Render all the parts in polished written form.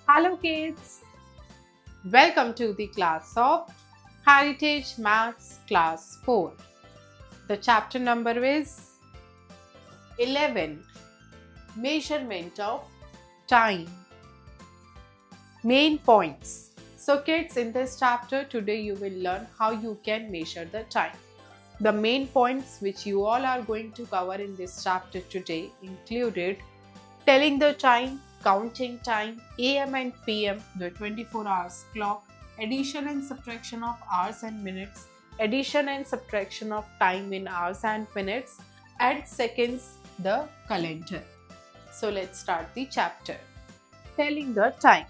Hello kids, welcome to the class of Heritage Maths Class 4. The chapter number is 11, Measurement of Time. Main points. So kids, in this chapter today you will learn how you can measure the time. The main points which you all are going to cover in this chapter today included telling the time, counting time, AM and PM, the 24 hours clock, addition and subtraction of hours and minutes, addition and subtraction of time in hours and minutes, and seconds, the calendar. So let's start the chapter. Telling the time.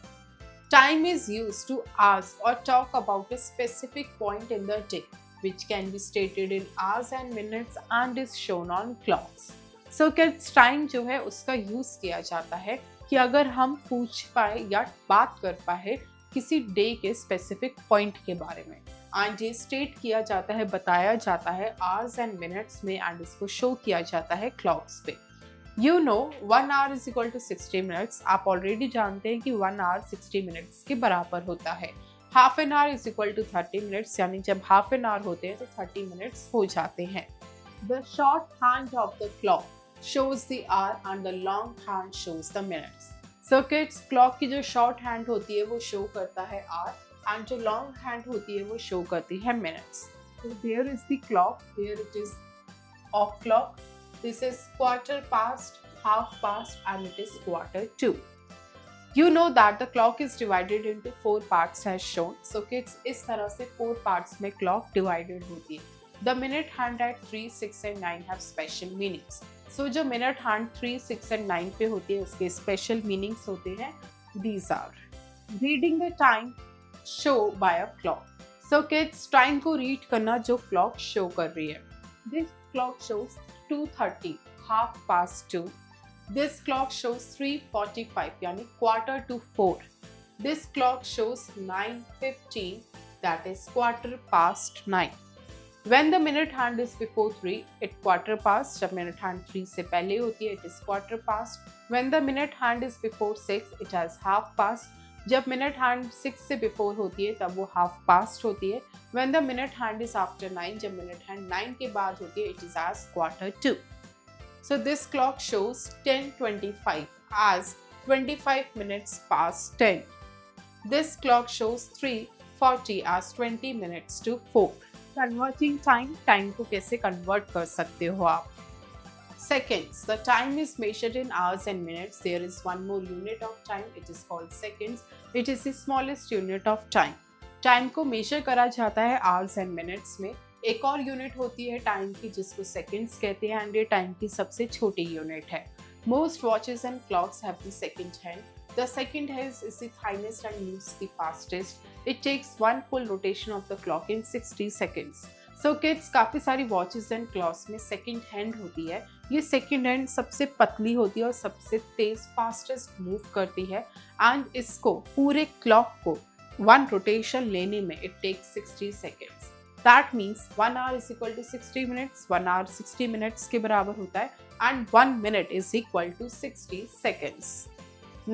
Time is used to ask or talk about a specific point in the day, which can be stated in hours and minutes and is shown on clocks. So kids time जो है उसका use किया जाता है कि अगर हम पूछ पाए या बात कर पाए किसी डे के स्पेसिफिक पॉइंट के बारे में, एंड ये स्टेट किया जाता है, बताया जाता है आवर्स एंड मिनट्स में, एंड इसको शो किया जाता है क्लॉक्स पे. You know 1 hour is equal to 60 minutes. आप ऑलरेडी जानते हैं कि 1 hour 60 minutes के बराबर होता है. Half an hour is equal to 30 minutes, यानी जब हाफ एन आवर होते हैं तो 30 मिनट्स हो जाते हैं. The short hand of the clock shows the hour and the long hand shows the minutes. So kids, clock की जो short hand होती है वो show करता है hour and जो long hand होती है वो show करती है minutes. So there is the clock, here it is o'clock, this is quarter past, half past and it is quarter to. You know that the clock is divided into 4 parts as shown. So kids, इस तरह से 4 parts में clock divided होती है. The minute hand at 3, 6 and 9 have special meanings. So जो minute hand 3, 6 and 9 पे होती है उसके special meanings होते हैं. These are reading the time show by a clock. So kids, time को read करना जो clock show कर रही है. This clock shows 2:30, half past 2. This clock shows 3:45, यानी quarter to 4. This clock shows 9:15, that is quarter past 9. When the minute hand is before 3, it quarter past. जब minute hand 3 से पहले होती है, it is quarter past. When the minute hand is before 6, it has half past. जब minute hand 6 से before होती है तब वो half past होती है. When the minute hand is after 9, जब minute hand 9 के बाद होती है, it is as quarter to. So this clock shows 10:25 as 25 minutes past 10. This clock shows 3:40 as 20 minutes to 4. Converting time, time को कैसे convert कर सकते हो आप? Seconds. The time is measured in hours and minutes. There is one more unit of time. It is called seconds. It is the smallest unit of time. Time को measure करा जाता है hours and minutes में. एक और unit होती है time की जिसको सेकेंड्स कहते हैं, एंड ये टाइम की सबसे छोटी यूनिट है. Most watches and clocks have the second hand. The second hand is the thinnest and moves the fastest. It takes one full rotation of the clock in 60 seconds. So kids, काफ़ी सारी watches and clocks में second hand होती है. ये second hand सबसे पतली होती है और सबसे तेज फास्टेस्ट मूव करती है, एंड इसको पूरे क्लॉक को वन रोटेशन लेने में it takes 60 seconds. That means 1 hour is equal to 60 minutes. 1 hour 60 minutes के बराबर होता है, and 1 minute is equal to 60 seconds.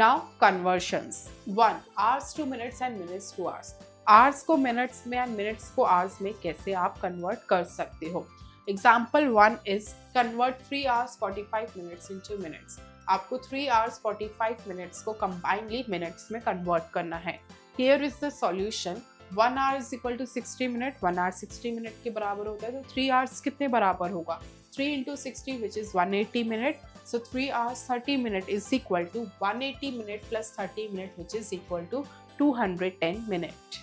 Now conversions. 1 hours to minutes and minutes to hours. Hours को minutes में and minutes को hours में कैसे आप convert कर सकते हो? Example 1 is convert 3 hours 45 minutes into minutes. आपको 3 hours 45 minutes को combinedly minutes में convert करना है. Here is the solution. 1 hour is equal to 60 minute. 1 hour 60 minute के बराबर होता है, तो 3 hours कितने बराबर होगा? 3 into 60 which is 180 minute. So 3 hours 30 minute is equal to 180 minute plus 30 minute which is equal to 210 minute.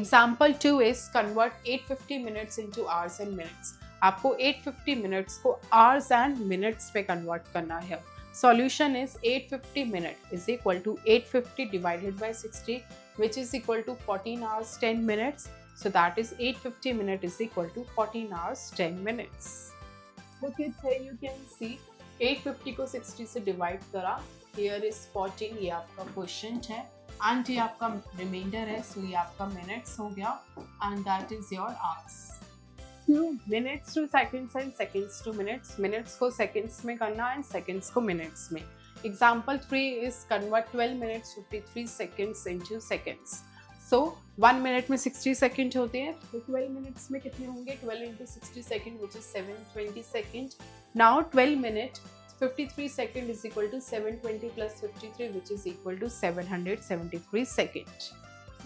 Example 2 is convert 850 minutes into hours and minutes. आपको 850 minutes को hours and minutes पे convert करना है. Solution is 850 minute is equal to 850 divided by 60 which is equal to 14 hours 10 minutes. So that is 850 minute is equal to 14 hours 10 minutes. So kids, here you can see 850 को 60 से divide करा. Here is 14, ये आपका quotient है, and ये आपका remainder है, so ये आपका minutes हो गया, and that is your hours. minutes to seconds and seconds to minutes. Minutes को seconds में करना and seconds को minutes में. Example 3 is convert 12 minutes 53 seconds into seconds. So 1 minute में 60 second होते हैं, तो 12 minutes में कितने होंगे? 12 into 60 second which is 720 second. Now 12 minute 53 second is equal to 720 plus 53 which is equal to 773 second.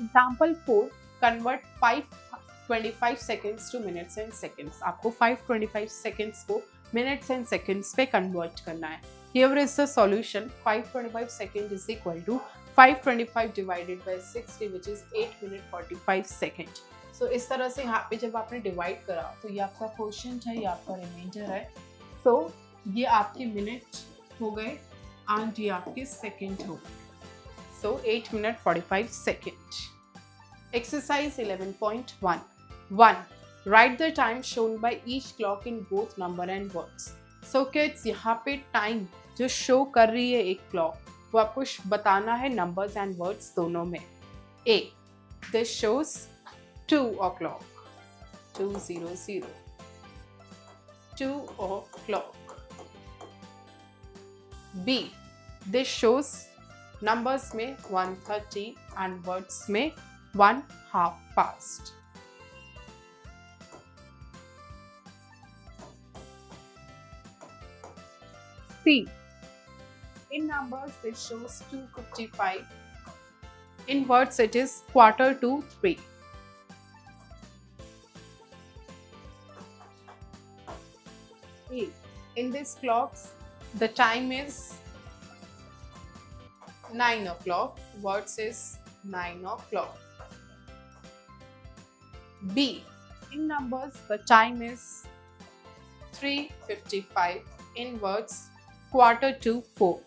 Example 4 convert 525 seconds to minutes and seconds. आपको 525 seconds को minutes and seconds पे convert करना है. Here is the solution. 525 second is equal to 525 divided by 60 which is 8 minute 45 second. So इस तरह से यहाँ पे जब आपने divide करा तो ये आपका quotient है, ये आपका remainder है. So ये आपके minute हो गए and ये आपके second हो गए. So 8 minute 45 second. Exercise 11.1. 1. Write the time shown by each clock in both number and words. So kids, यहाँ पे time जो show कर रही है एक clock, वो आपको बताना है numbers and words दोनों में. A. This shows 2 o'clock. 2:00. 2 o'clock. B. This shows numbers में 1:30 and words में 1:30. C. In numbers it shows 2:55. In words it is 2:45. A. In these clocks the time is 9 o'clock. Words is 9 o'clock. B. In numbers the time is 3:55. In words 3:45.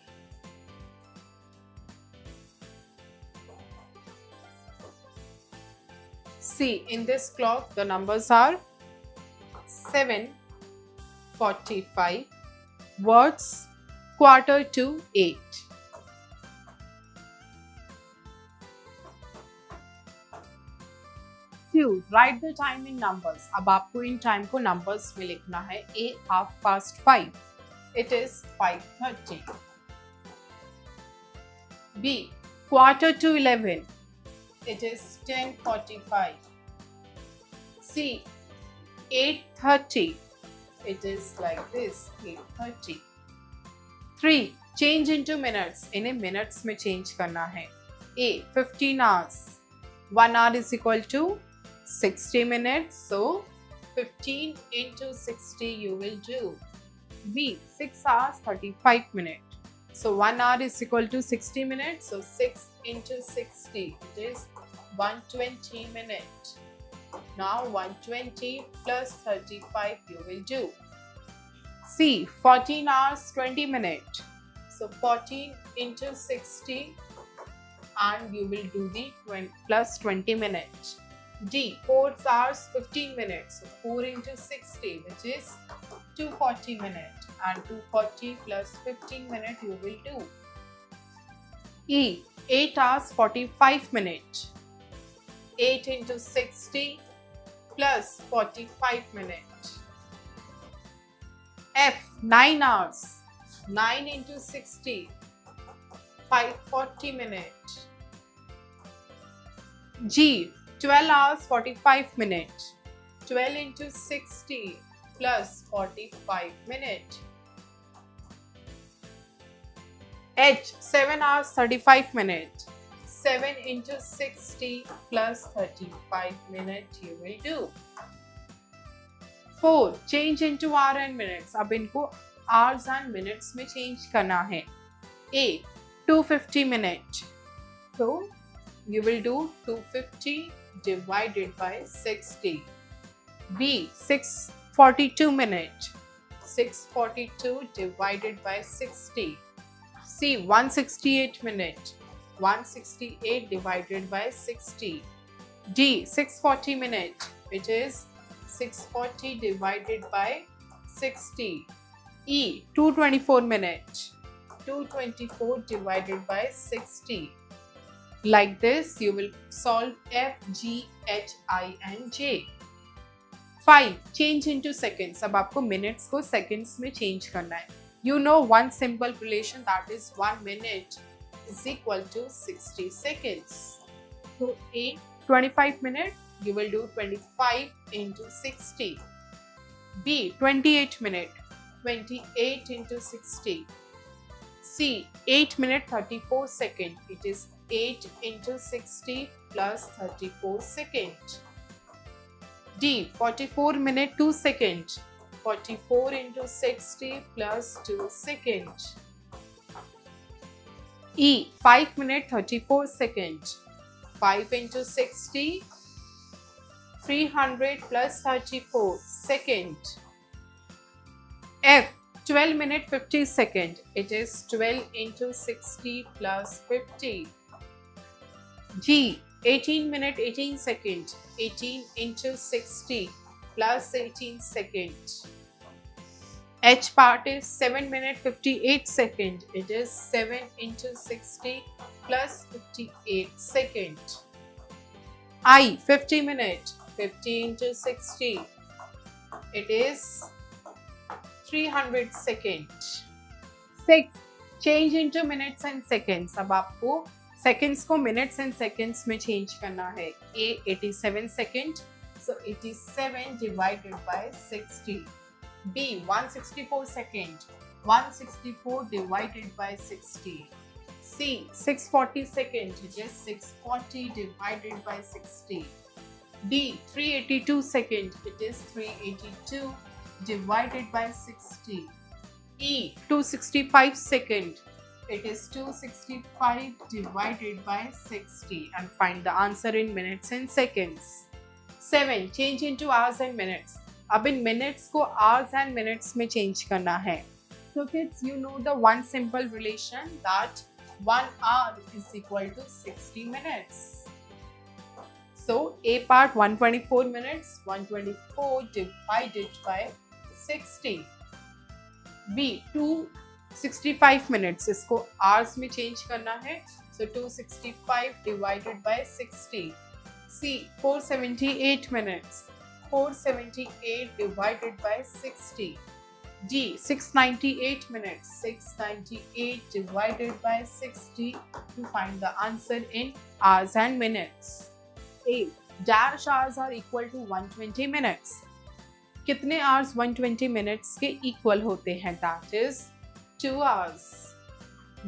C. In this clock the numbers are 7:45. Words 7:45. Q. Write the time in numbers. अब आपको in time को numbers में लिखना है. A. 5:30. It is 5:30. B. 11:15. It is 10:45. C. 8:30. It is like this. 8:30. 3. Change into minutes. इन्हें minutes में change करना है. A. 15 hours. 1 hour is equal to 60 minutes. So 15 into 60 you will do. B. 6 hours 35 minutes. So 1 hour is equal to 60 minutes. So 6 into 60 it is 120 minutes. Now 120 plus 35 you will do. C. 14 hours 20 minutes. So 14 into 60 and you will do the plus 20 minutes. D. 4 hours 15 minutes. So 4 into 60 which is 240 minutes and 240 plus 15 minutes you will do. E. 8 hours 45 minutes. 8 into 60 plus 45 minutes. F. 9 hours. 9 into 60 540 minutes. G. 12 hours 45 minutes. 12 into 60 plus 45 minutes. H. 7 hours 35 minutes. 7 into 60 plus 35 minutes you will do. 4. Change into hour and minutes. अब इनको hours and minutes में change करना है. A. 250 minutes. So you will do 250 divided by 60. B. 642 minutes. 642 divided by 60. C. 168 minutes. 168 divided by 60. D. 640 minutes, which is 640 divided by 60. E. 224 minutes. 224 divided by 60. Like this, you will solve F, G, H, I and J. 5 change into seconds. अब आपको minutes को seconds में change करना है. You know one simple relation, that is 1 minute is equal to 60 seconds. So A 25 minutes, you will do 25 into 60. B 28 minutes, 28 into 60. C 8 minutes 34 seconds, it is 8 into 60 plus 34 seconds. D 44 minutes 2 seconds, 44 into 60 plus 2 seconds. E 5 minutes 34 seconds, 5 into 60, 300 plus 34 seconds. F 12 minutes 50 seconds, it is 12 into 60 plus 50. G 18 minutes 18 seconds, 18 into 60 plus 18 seconds. H part is 7 minutes 58 seconds, it is 7 into 60 plus 58 seconds. I 50 minutes, 50 into 60, it is 300 seconds. 6 change into minutes and seconds. अब आपको seconds को minutes and seconds में change करना है. A 87 seconds, so 87 divided by 60. B 164 seconds, 164 divided by 60. C 640 seconds, it is 640 divided by 60. D 382 seconds, it is 382 divided by 60. E 265 seconds, it is 265 divided by 60, and find the answer in minutes and seconds. 7 change into hours and minutes. अब इन minutes को hours and minutes में change करना है. So kids, you know the one simple relation that 1 hour is equal to 60 minutes. So A part 124 minutes, 124 divided by 60. B 265 minutes, इसको hours में change करना है. So 265 divided by 60. C 478 minutes, 478 divided by 60. D 698 minutes, 698 divided by 60, to find the answer in hours and minutes. A dash hours are equal to 120 minutes. कितने hours 120 minutes के equal होते हैं? That is 2 hours.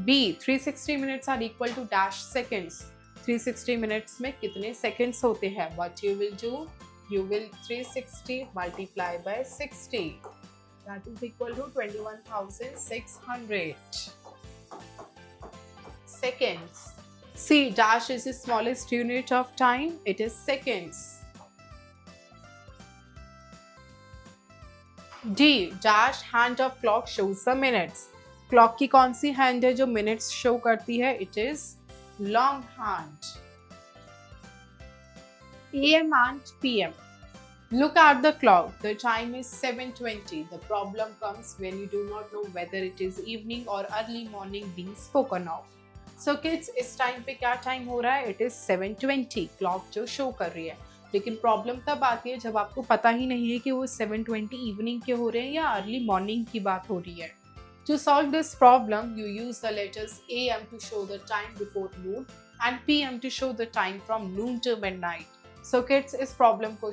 B 360 minutes are equal to dash seconds. 360 minutes में कितने seconds होते हैं? What you will do? You will 360 multiply by 60. That is equal to 21,600 seconds. C dash is the smallest unit of time. It is seconds. D dash hand of clock shows the minutes. Clock की कौन सी hand है जो minutes show करती है? It is long hand. AM and PM. Look at the clock. The time is 7:20. The problem comes when you do not know whether it is evening or early morning being spoken of. So kids, इस time पे क्या time हो रहा है? It is 7:20. Clock जो show कर रही है. लेकिन प्रॉब्लम तब आती है जब आपको पता ही नहीं है कि वो 7:20 इवनिंग के हो रहे हैं या अर्ली मॉर्निंग की बात हो रही है. To solve this problem, you use the letters AM to show the time before noon and PM to show the time from noon to midnight. So kids, इस प्रॉब्लम को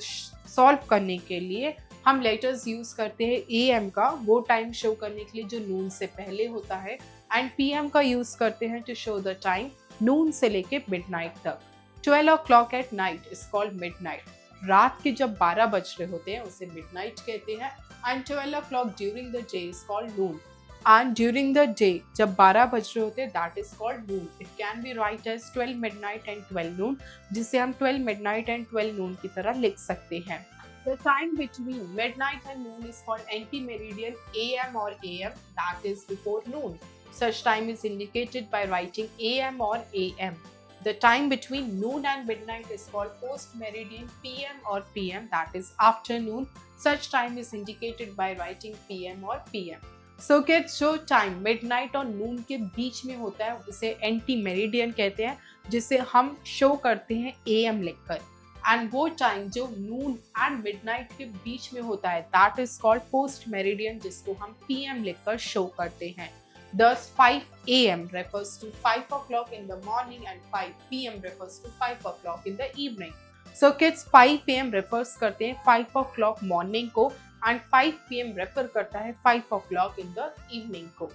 सॉल्व करने के लिए हम लेटर्स यूज करते हैं AM का वो टाइम शो करने के लिए जो नून से पहले होता है, एंड PM का यूज करते हैं टू शो द टाइम नून से लेके मिडनाइट तक. 12 o'clock at night is called midnight. रात के जब 12 बज रहे होते हैं उसे midnight कहते हैं, and 12 o'clock during the day is called noon. And during the day जब 12 बज रहे होते हैं that is called noon. It can be write as 12 midnight and 12 noon, जिसे हम 12 midnight and 12 noon की तरह लिख सकते हैं. The time between midnight and noon is called anti-meridian AM or AM, that is before noon. Such time is indicated by writing AM or AM. The time between noon and midnight is called post-meridian PM or PM, that is afternoon. Such time is indicated by writing PM or PM. So kids, जो time midnight और noon के बीच में होता है उसे anti-meridian कहते हैं, जिसे हम शो करते हैं AM लिखकर. एंड वो टाइम जो नून एंड मिडनाइट के बीच में होता है that is called post meridian, जिसको हम पीएम लिखकर शो करते हैं. Thus 5 a.m. refers to 5 o'clock in the morning and 5 p.m. refers to 5 o'clock in the evening. So kids 5 a.m. refers करते हैं 5 o'clock morning को and 5 p.m. refer करता है 5 o'clock in the evening को.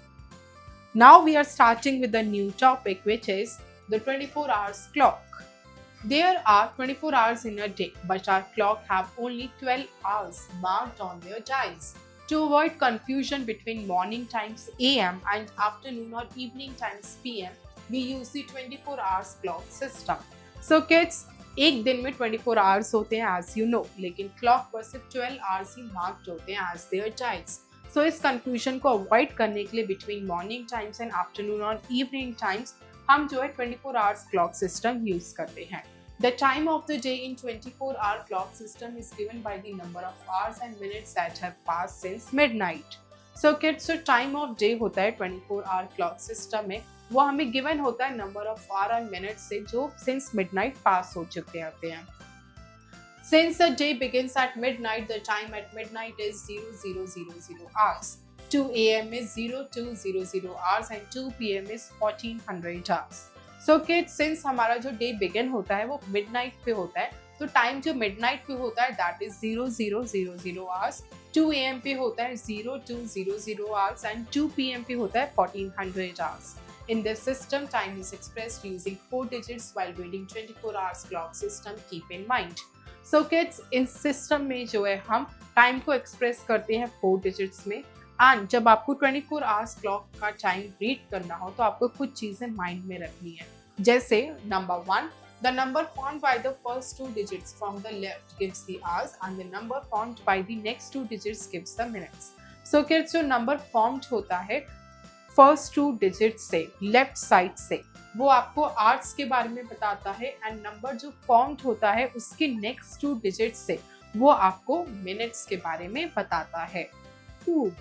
Now we are starting with a new topic which is the 24 hours clock. There are 24 hours in a day, but our clock have only 12 hours marked on their dials. To avoid confusion between morning times AM and afternoon or evening times PM, we use the 24 hours clock system. So kids, एक दिन में 24 hours होते हैं as you know, लेकिन clock पर सिर्फ 12 hours ही marked होते हैं as their dials. So इस confusion को avoid करने के लिए between morning times and afternoon or evening times हम जो है 24 hours clock system use करते हैं. The time of the day in 24-hour clock system is given by the number of hours and minutes that have passed since midnight. So kids, जो time of day होता है 24-hour clock system में, वो हमें given होता है number of hour and minutes से जो since midnight pass हो चुके होते हैं. Since the day begins at midnight, the time at midnight is 0000 hours. 2 a.m. is 0200 hours and 2 p.m. is 1400 hours. So kids, since हमारा जो डे बिगिन होता है वो मिडनाइट पे होता है, तो टाइम जो मिडनाइट पे होता है दैट इज 0000 आवर्स, 2 AM पे होता है 0200 आवर्स एंड 2 PM पे होता है 1400 hours. In this system time is expressed using 4 digits while reading 24 hours clock system. Keep in mind. So kids, इस सिस्टम में जो है हम टाइम को एक्सप्रेस करते हैं 4 digits में. एंड जब आपको 24 आवर्स क्लॉक का टाइम रीड करना हो तो आपको कुछ चीजें माइंड में रखनी है. जैसे number 1, the number formed by the first 2 digits from the left gives the hours and the number formed by the next 2 digits gives the minutes. So kids, जो नंबर फॉर्म्ड होता है फर्स्ट 2 digits से left side से, वो आपको hours के बारे में बताता है एंड नंबर जो फॉर्म्ड होता है उसके नेक्स्ट 2 digits से वो आपको मिनट्स के बारे में बताता है. 2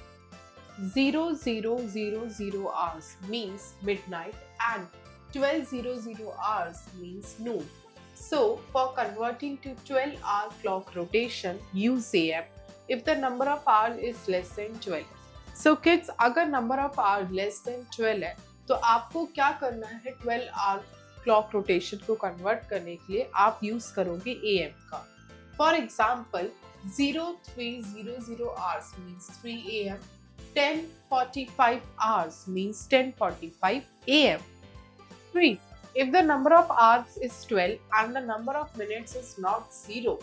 0000 hours means midnight and 1200 hours means noon. So for converting to 12-hour clock rotation, use AM if the number of hours is less than 12. So kids, अगर number of hours less than 12 है तो आपको क्या करना है 12-hour clock rotation को convert करने के लिए आप use करोगे AM का. For example, 0300 hours means 3 AM. 10:45 hours means 10:45 AM. 3. If the number of hours is 12 and the number of minutes is not 0,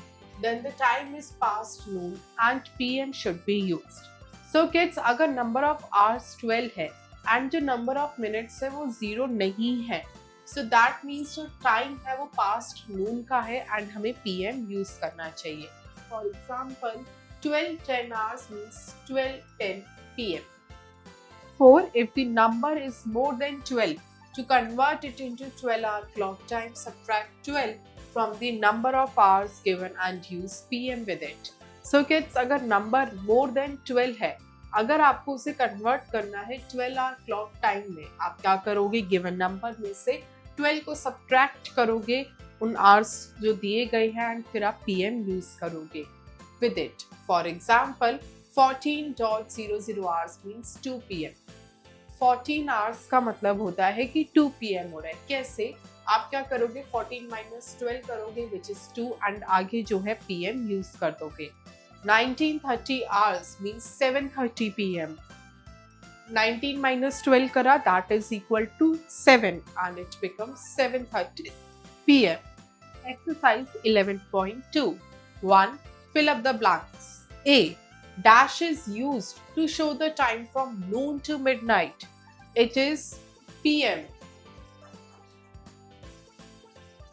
then the time is past noon and PM should be used. So kids, अगर number of hours 12 है and जो number of minutes है वो 0 नहीं है, so that means जो time है वो past noon का है and हमें PM use करना चाहिए. For example, 12:10 hours means 12:10 PM. 4. If the number is more than 12, to convert it into 12-hour clock time, subtract 12 from the number of hours given and use PM with it. So kids, अगर number more than 12 है, अगर आपको उसे convert करना है 12-hour clock time में, आप क्या करोगे? given number में से 12 को subtract करोगे उन hours जो दिए गए हैं and फिर आप PM use करोगे with it. For example, 14.00 hours means 2 PM. 14 hours का मतलब होता है कि 2 PM हो रहा है. कैसे? आप क्या करोगे? 14 minus 12 करोगे which is 2 and आगे जो है PM यूज कर दोगे. 19:30 hours means 7:30 PM. 19 minus 12 करा that is equal to 7 and it becomes 7:30 PM. Exercise 11.2. 1. Fill up the blanks. A. Dash is used to show the time from noon to midnight. It is PM.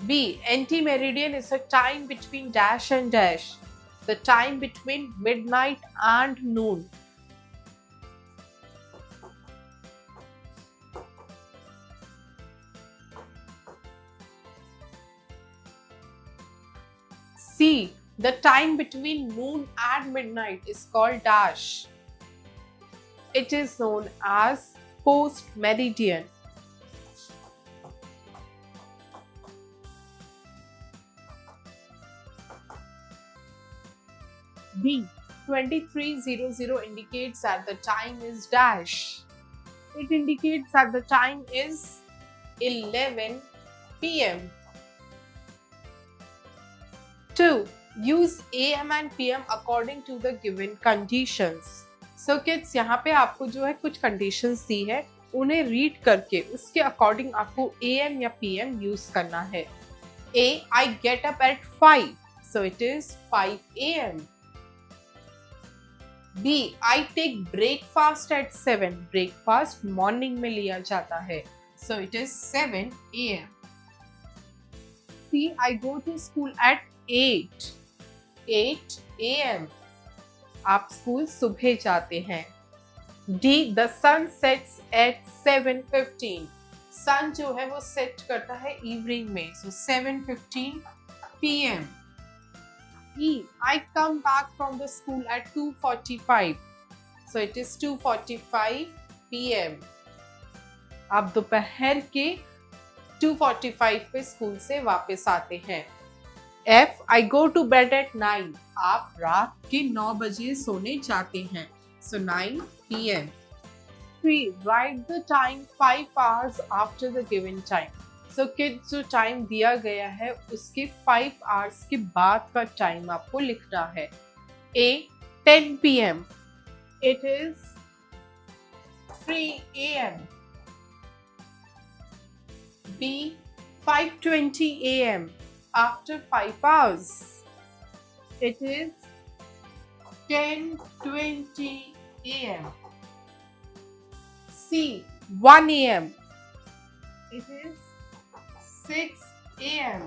B. Anti-meridian is a time between dash and dash. The time between midnight and noon. C. The time between noon and midnight is called dash. It is known as post-meridian. B. 23:00 indicates that the time is dash. It indicates that the time is 11 p.m. 2. Use AM and PM according to the given conditions. So kids, यहाँ पे आपको जो है कुछ conditions दी है, उन्हें read करके उसके according आपको AM या PM use करना है. A. I get up at 5. So it is 5 a.m. B. I take breakfast at 7. Breakfast morning में लिया जाता है. So it is 7 a.m. C. I go to school at 8. 8 a.m. आप school सुबह जाते हैं. D. The sun sets at 7:15. सन जो है वो सेट करता है इवनिंग में. So 7:15 p.m. E. I come back from the school at 2:45. So it is 2:45 p.m. आप दोपहर के 2:45 पे स्कूल से वापस आते हैं. F. I go to bed at 9. आप रात के 9 बजे सोने जाते हैं. So 9 p.m. 3. Write the time 5 hours after the given time. So kids, जो टाइम दिया गया है उसके 5 hours के बाद का टाइम आपको लिखना है. A. 10 p.m. It is 3 a.m. B. 5:20 a.m. After 5 hours. It is 10:20 a.m. C. 1 a.m. It is 6 a.m.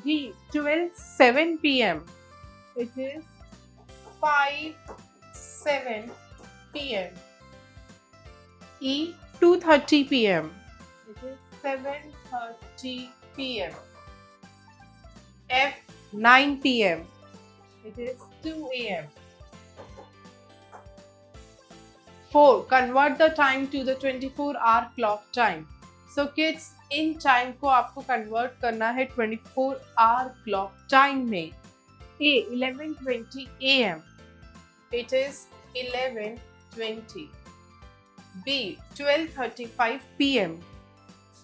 D. 12:07 p.m. It is 5:07 p.m. E. 2:30 p.m. It is 7:30 p.m. F. 9 p.m. It is 2 a.m. 4. Convert the time to the 24-hour clock time. So kids, in time को आपको convert करना है 24-hour clock time में. A. 11:20 a.m. It is 11:20. B. 12:35 p.m.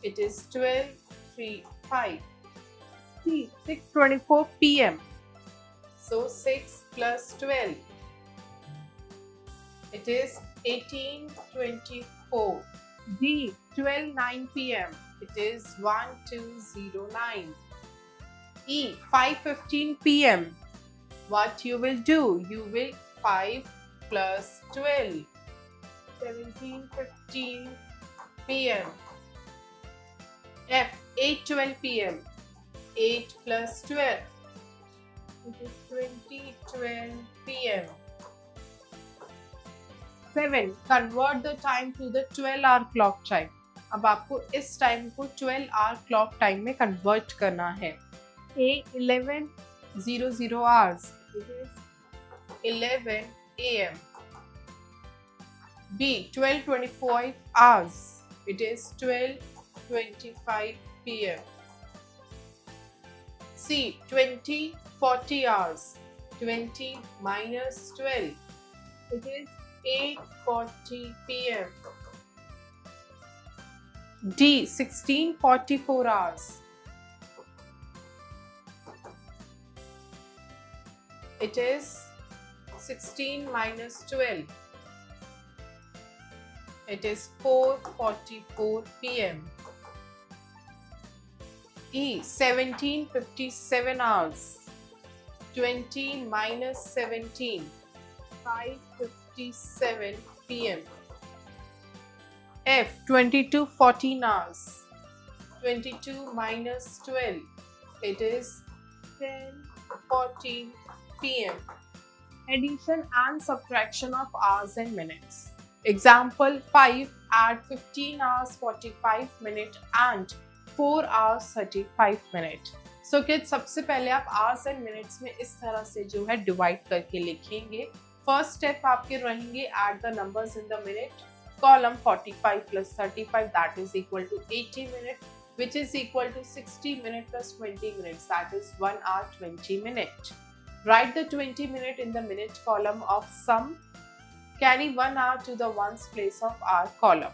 It is 12:35. C. 6:24 p.m. So 6 plus 12. It is 18:24. D. 12:09 p.m. It is 12:09. E. 5:15 p.m. What you will do? You will 5 plus 12. 17:15 p.m. F. 8:12 p.m. 8 plus 12. It is 20:12 p.m. 7. Convert the time to the 12-hour clock time. अब आपको इस time को 12-hour clock time में convert करना है. A. 11:00 hours. It is 11 a.m. B. 12:25 hours. It is 12:25 p.m. C. 20:40 hours. 20 minus 12. It is 8:40 p.m. D. 16:44 hours. It is 16 minus 12. It is 4:44 p.m. E. 17:57 hours. 20 minus 17. 5:57 p.m. F. 22:14 hours. 22 minus 12. It is 10:14 p.m. Addition and subtraction of hours and minutes. Example 5. Add 15 hours 45 minutes and 4 hours 35 minutes. So kids, सबसे पहले आप hours and minutes में इस तरह से जो है divide करके लिखेंगे. First step आपके रहेंगे add the numbers in the minute. Column 45 plus 35, that is equal to 80 minutes, which is equal to 60 minutes plus 20 minutes, that is 1 hour 20 minutes. Write the 20 minute in the minute column of sum. Carry 1 hour to the ones place of hour column.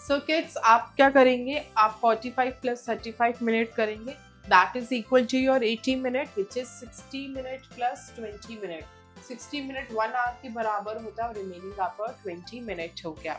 So kids, आप क्या करेंगे? आप 45 plus 35 minute करेंगे. That is equal to your 80 minute, which is 60 minute plus 20 minute. 60 minute 1 hour के बराबर होता है और remaining आपका 20 minute हो गया.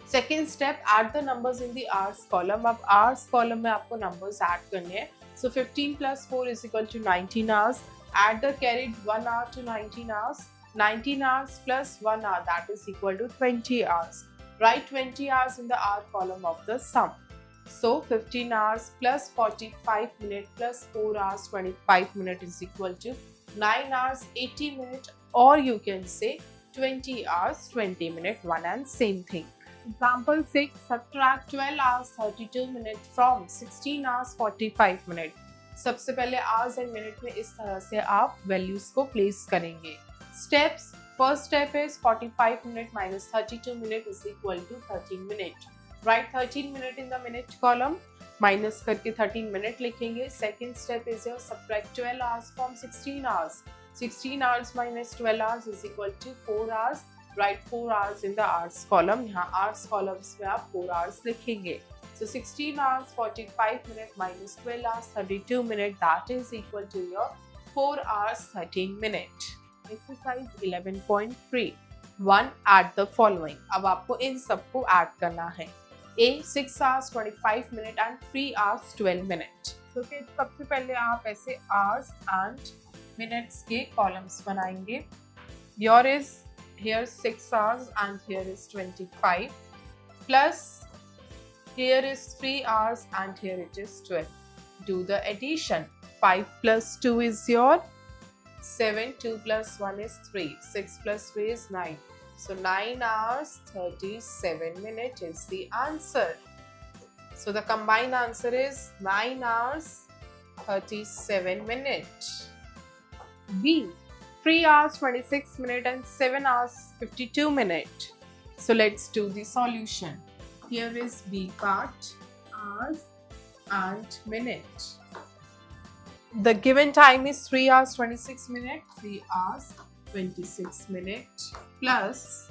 Second step, add the numbers in the hours column. अब hours column में आपको numbers add करने हैं. So 15 plus 4 is equal to 19 hours. Add the carried 1 hour to 19 hours. 19 hours plus 1 hour, that is equal to 20 hours. Write 20 hours in the hour column of the sum. So 15 hours plus 45 minutes plus 4 hours 25 minutes is equal to 9 hours 80 minutes, or you can say 20 hours 20 minutes, one and same thing. Example 6, subtract 12 hours 32 minutes from 16 hours 45 minutes. सबसे पहले hours and minute में इस तरह से आप values को place करेंगे. Steps, first step is 45 minutes minus 32 minutes is equal to 13 minutes. Write 13 minutes in the minute column. Minus करके 13 minutes लिखेंगे. Second step is your subtract 12 hours from 16 hours. 16 hours minus 12 hours is equal to 4 hours. Write 4 hours in the hours column. यहाँ hours columns में आप 4 hours लिखेंगे. So 16 hours 45 minutes minus 12 hours 32 minutes, that is equal to your 4 hours 13 minutes. Exercise 11.3. 1. Add the following. अब आपको इन सबको add करना है. A 6 hours 25 minutes and 3 hours 12 minutes. तो फिर सबसे पहले आप ऐसे hours and minutes के columns बनाएंगे. Here is here 6 hours and here is 25 plus here is 3 hours and here it is 12. Do the addition. 5 plus 2 is your 7, 2 plus 1 is 3, 6 plus 3 is 9. So 9 hours 37 minutes is the answer. So the combined answer is 9 hours 37 minutes. B, 3 hours 26 minutes and 7 hours 52 minutes. So let's do the solution. Here is B part, hours and minute. The given time is 3 hours 26 minutes, 3 hours 26 minutes plus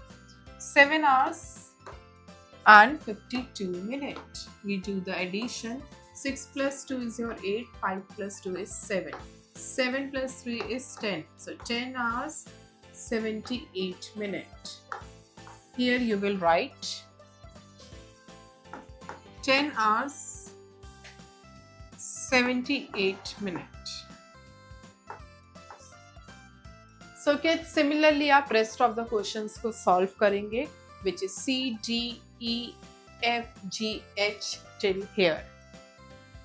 7 hours and 52 minutes. We do the addition. 6 plus 2 is your 8, 5 plus 2 is 7. 7 plus 3 is 10. So 10 hours 78 minutes. Here you will write 10 hours 78 minutes. So kids, similarly आप rest of the questions को solve करेंगे, which is C, D, E, F, G, H till here.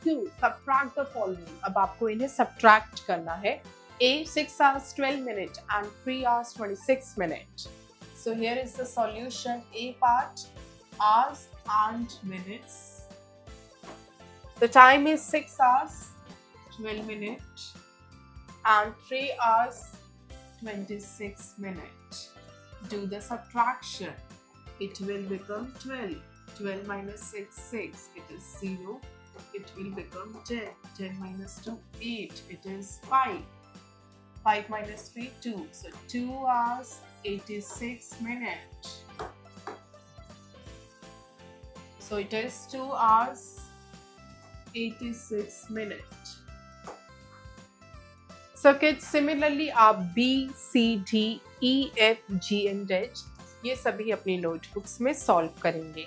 2. Subtract the following. अब आपको इन्हें subtract करना है. A 6 hours 12 minutes and 3 hours 26 minutes. So here is the solution. A part, hours and minutes. The time is 6 hours 12 minutes and 3 hours 26 minutes. Do the subtraction. It will become 12. 12 minus 6, 6. It is 0. It will become 10. 10 minus 2, 8. It is 5. 5 minus 3, 2. So 2 hours 86 minutes. So it is 2 hours 86 minutes. So kids, similarly आप B, C, D, E, F, G and H ये सभी अपनी notebooks में solve करेंगे.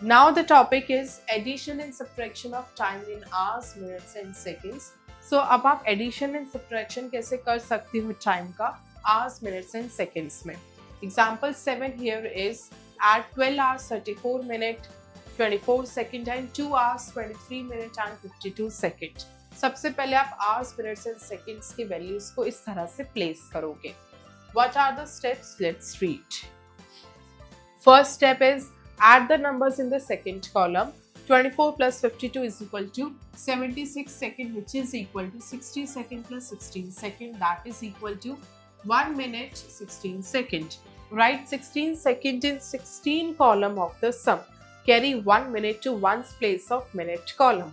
Now the topic is addition and subtraction of time in hours, minutes and seconds. So अब आप addition and subtraction कैसे कर सकते हो time का hours, minutes and seconds में. Example 7 here is add 12 hours 34 minutes 24 seconds and 2 hours 23 minutes and 52 seconds. सबसे पहले आप hours, minutes and seconds की values को इस तरह से place करोगे. What are the steps? Let's read. First step is add the numbers in the second column. 24 plus 52 is equal to 76 seconds, which is equal to 60 seconds plus 16 seconds, that is equal to 1 minute 16 seconds. Write 16 seconds in 16 column of the sum. Carry 1 minute to one's place of minute column.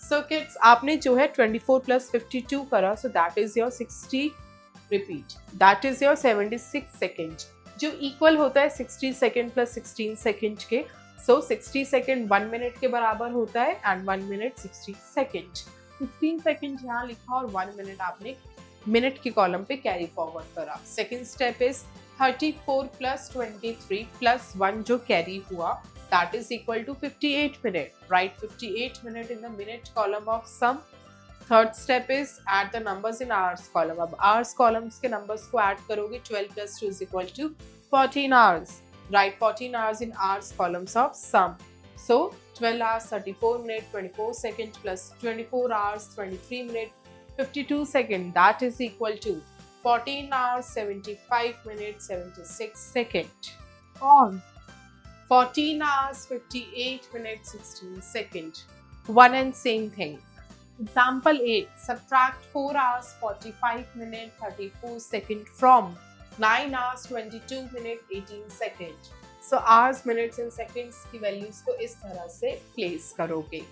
So kids आपने जो है 24 plus 52 करा, so that is your 60 repeat, that is your 76 second, जो equal होता है 60 second plus 16 second के। सो 60 second 1 minute के बराबर होता है एंड 1 मिनट 60 सेकेंड। 16 सेकेंड यहाँ लिखा और 1 मिनट आपने मिनट के कॉलम पे कैरी फॉरवर्ड करा। Second step is 34 plus 23 plus 1 जो कैरी हुआ, that is equal to 58 minute. Write 58 minute in the minute column of sum. Third step is add the numbers in hours column. अब hours columns के numbers को add करोगे, 12 plus 2 is equal to 14 hours. Write 14 hours in hours columns of sum. So 12 hours 34 minute 24 second plus 24 hours 23 minute 52 second, that is equal to 14 hours 75 minutes 76 second. On 14 hours 58 minutes 16 second. One and same thing. Example 8. Subtract 4 hours 45 minutes 34 second from 9 hours 22 minutes 18 second. So hours, minutes and seconds की values को इस तरह से place करोगे।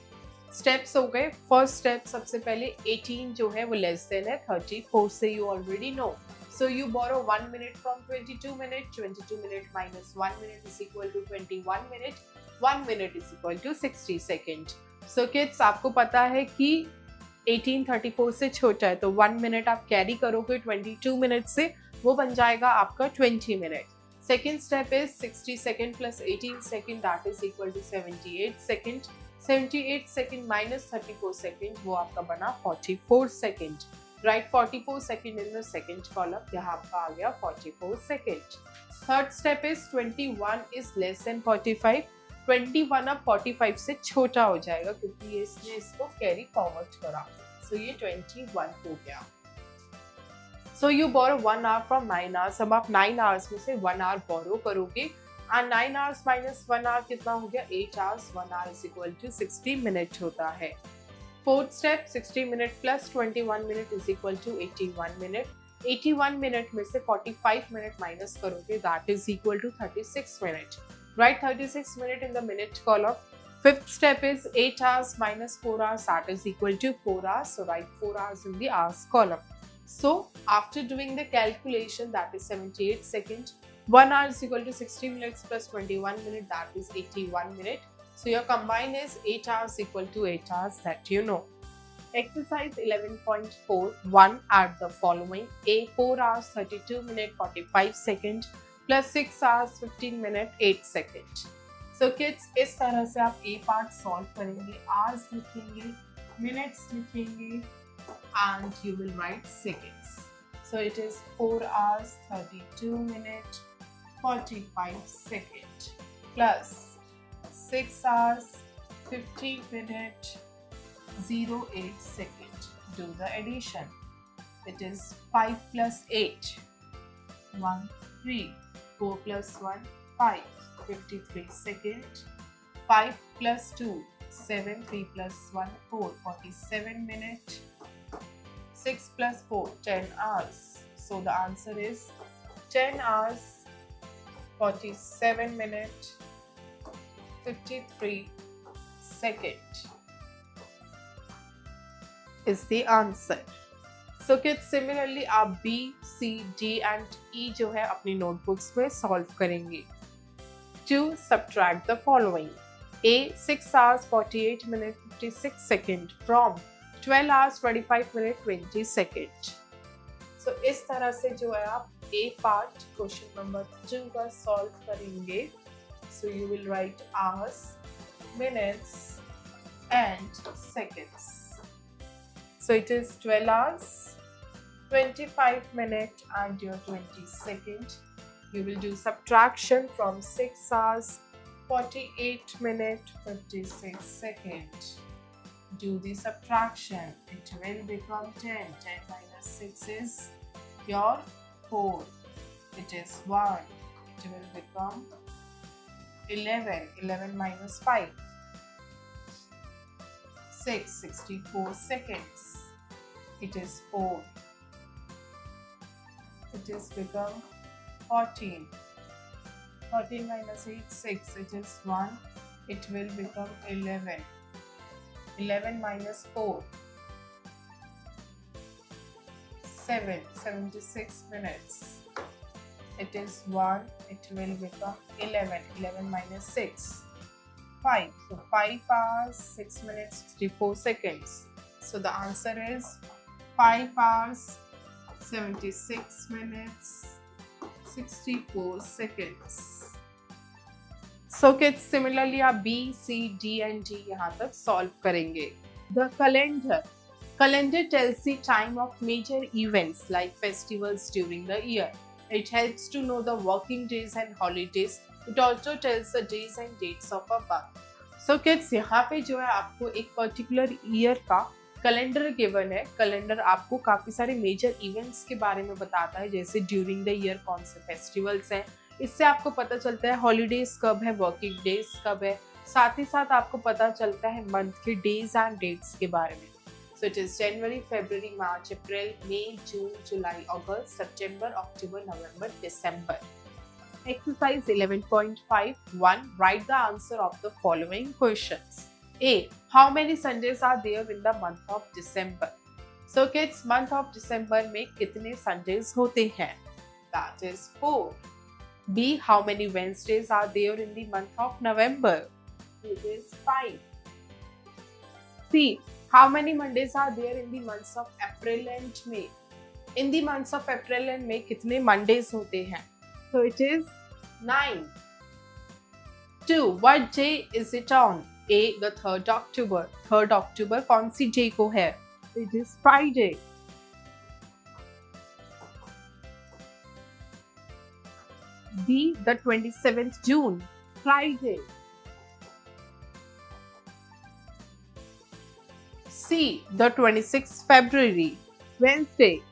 Steps हो गए। First step सबसे पहले 18 जो है वो less than है 34 से, you already know. So you borrow 1 minute from 22 minute. 22 minute minus 1 minute is equal to 21 minute. 1 minute is equal to 60 second. So kids आपको पता है कि 18 34 से छोटा है, तो 1 मिनट आप कैरी करोगे 22 मिनट से, वो बन जाएगा आपका 20 minute. Second step is 60 second plus 18 second, that is equal to 78 second. 78 second minus 34 second, वो आपका बना 44 second. Write 44 second in the second column. यहाँ आपका आ गया 44 second. Third step is 21 is less than 45. 21 अब 45 से छोटा हो जाएगा क्योंकि ये इसने इसको कैरी फॉरवर्ड करा। So ये 21 हो गया। So you borrow 1 hour from 9 hours. अब आप 9 hours में से 1 hour borrow करोगे and 9 hours minus 1 hour कितना हो गया? 8 hours. 1 hour is equal to 60 minutes होता है। Fourth step 60 minute plus 21 minute is equal to 81 minute. 81 minute में से 45 minute minus करोगे, that is equal to 36 minute. Write 36 minute in the minute column. Fifth step is 8 hours minus 4 hours, that is equal to 4 hours. So write 4 hours in the hours column. So after doing the calculation, that is 78 seconds. 1 hour is equal to 60 minutes plus 21 minute, that is 81 minute. So your combine is 8 hours equal to 8 hours, that you know. Exercise 11.4. Add the following. A 4 hours 32 minute 45 second plus 6 hours 15 minute 8 second. So kids, इस तरह से आप A part solve करेंगे, hours लिखेंगे, minutes लिखेंगे and you will write seconds. So it is 4 hours 32 minute 45 second plus 6 hours 50 minute 08 second. Do the addition. It is 5 plus 8 1 3, 4 plus 1 5, 53 second. 5 plus 2 7, 3 plus 1 4, 47 minute. 6 plus 4 10 hours. So the answer is 10 hours 47 minute 53 second is the answer. So kids, similarly आप B, C, D and E जो है अपनी notebooks में solve करेंगे. To subtract the following. A 6 hours 48 minute 56 second from 12 hours 25 minute 20 second. So इस तरह से जो है आप A part question number 2 का solve करेंगे. So you will write hours, minutes and seconds. So it is 12 hours, 25 minute and your 20 second. You will do subtraction from 6 hours, 48 minute, 56 second. Do the subtraction. It will become 10. 10 minus 6 is your 4. It is 1. It will become 11. 11 minus 5. 6. 64 seconds. It is 4. It is become 14. 14 minus 8, 6. It is 1. It will become 11. 11 minus 4. 7. 76 minutes. It is 1. It will become 11. 11 minus 6. 5. So 5 hours, 6 minutes, 64 seconds. So the answer is 5 hours, 76 minutes, 64 seconds. So kids, similarly आप B, C, D and G यहाँ तक solve करेंगे. The calendar. Calendar tells the time of major events like festivals during the year. It helps to know the working days and holidays. It also tells the days and dates of a month. So kids, यहाँ पे जो है आपको एक particular year का calendar given है. Calendar आपको काफी सारे मेजर इवेंट्स के बारे में बताता है, जैसे ड्यूरिंग द ईयर कौन से फेस्टिवल्स हैं. इससे आपको पता चलता है हॉलीडेज कब है, वर्किंग डेज कब है. साथ ही साथ आपको पता चलता है मंथ के डेज एंड डेट्स के बारे में. So it is January, February, March, April, May, June, July, August, September, October, November, December. Exercise 11.5.1. Write the answer of the following questions. A. How many Sundays are there in the month of December? So kids, month of December में कितने Sundays होते हैं? That is 4. B. How many Wednesdays are there in the month of November? It is 5. C. How many Mondays are there in the months of April and May? In the months of April and May कितने Mondays होते हैं? So it is 9. 2. What day is it on? A. The 3rd October. 3rd October कौन सी day को है? It is Friday. B. The 27th June. Friday. C. The 26th February. Wednesday.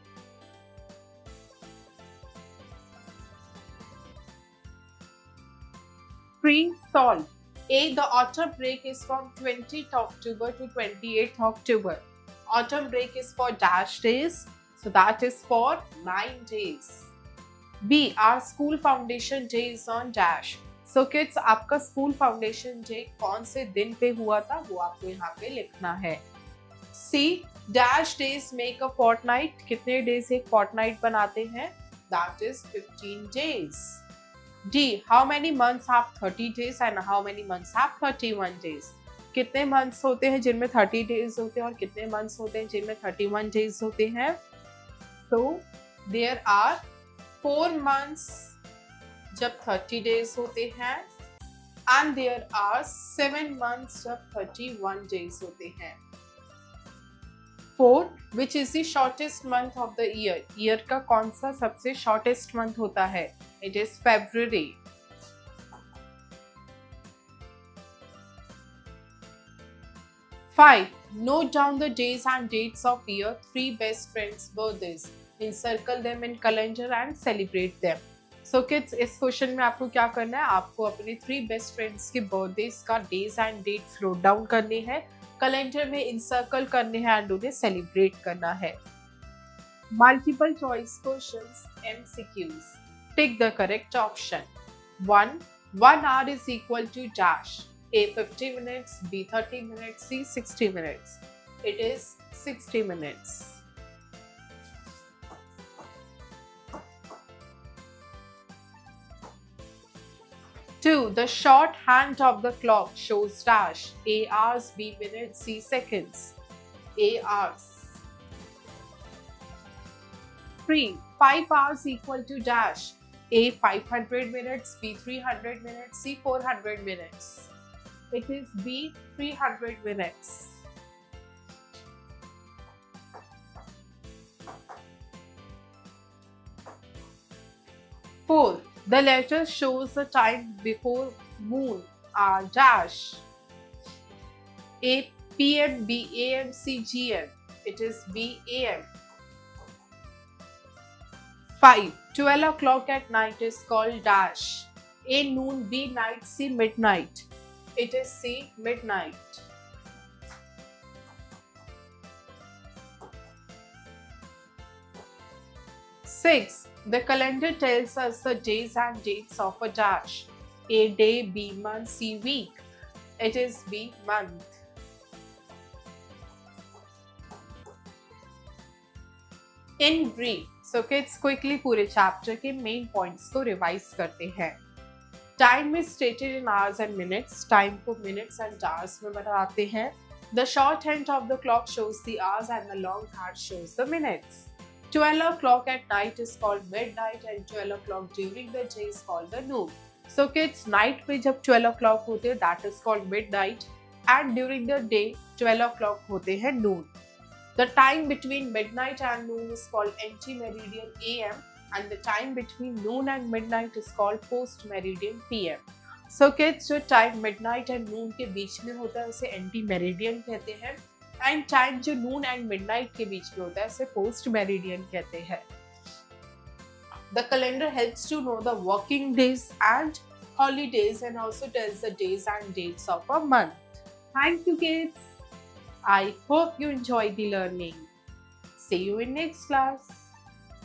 Free solve. A. The autumn break is from 20th October to 28th October. Autumn break is for dash days. So that is for 9 days. B. Our school foundation day is on dash. So kids, आपका school foundation day कौन से दिन पे हुआ था वो आपको यहाँ पे लिखना है. C. Dash days make a fortnight. कितने days एक fortnight बनाते हैं? That is 15 days. D. How many months have 30 days and how many months have 31 days? कितने months होते हैं जिनमें 30 days होते हैं और कितने months होते हैं जिनमें 31 days होते हैं? So there are 4 months जब 30 days होते हैं and there are 7 months जब 31 days होते हैं. 4. Which is the shortest month of the year? Year का कौन सा सबसे shortest month होता है? It is February. 5. Note down the days and dates of your 3 best friends' birthdays. Encircle them in calendar and celebrate them. So kids, इस question में आपको क्या करना है? आपको अपने 3 बेस्ट फ्रेंड्स के बर्थडेज का days and dates note down करने हैं, कैलेंडर में इंसर्कल करने हैं एंड उन्हें सेलिब्रेट करना है. Multiple choice questions, MCQs. Pick the correct option. 1. 1 hour is equal to dash. A. 50 minutes, B. 30 minutes, C. 60 minutes. It is 60 minutes. 2. The shorthand of the clock shows dash. A. Hours, B. Minutes, C. Seconds. A. Hours. 3. 5 hours equal to dash. A. 500 minutes, B. 300 minutes, C. 400 minutes. It is B. 300 minutes. 4. The letter shows the time before moon are dash. A. PM, B. AM, C. GM. It is B. AM. 5. 12 o'clock at night is called dash. A. Noon, B. Night, C. Midnight. It is C. Midnight. 6. The calendar tells us the days and dates of a dash. A. Day, B. Month, C. Week. It is B. Month. In brief so kids quickly पूरे chapter के main points को revise करते हैं. Time is stated in hours and minutes. Time को minutes and hours में बताते हैं. The short hand of the clock shows the hours and the long hand shows the minutes. 12 o'clock at night is called midnight and 12 o'clock during the day is called the noon. So kids, night पे जब 12 o'clock होते हैं that is called midnight and during the day 12 o'clock होते हैं noon. The time between midnight and noon is called anti-meridian AM and the time between noon and midnight is called post-meridian PM. So kids, जो time midnight and noon के बीच में होता है उसे anti-meridian कहते हैं एंड टाइम जो नून and midnight के बीच में होता है उसे पोस्ट मेरिडियन कहते हैं. The calendar helps to know the working days and holidays and also tells the days and dates of a month. Thank you kids. I hope you enjoy the learning. See you in next class.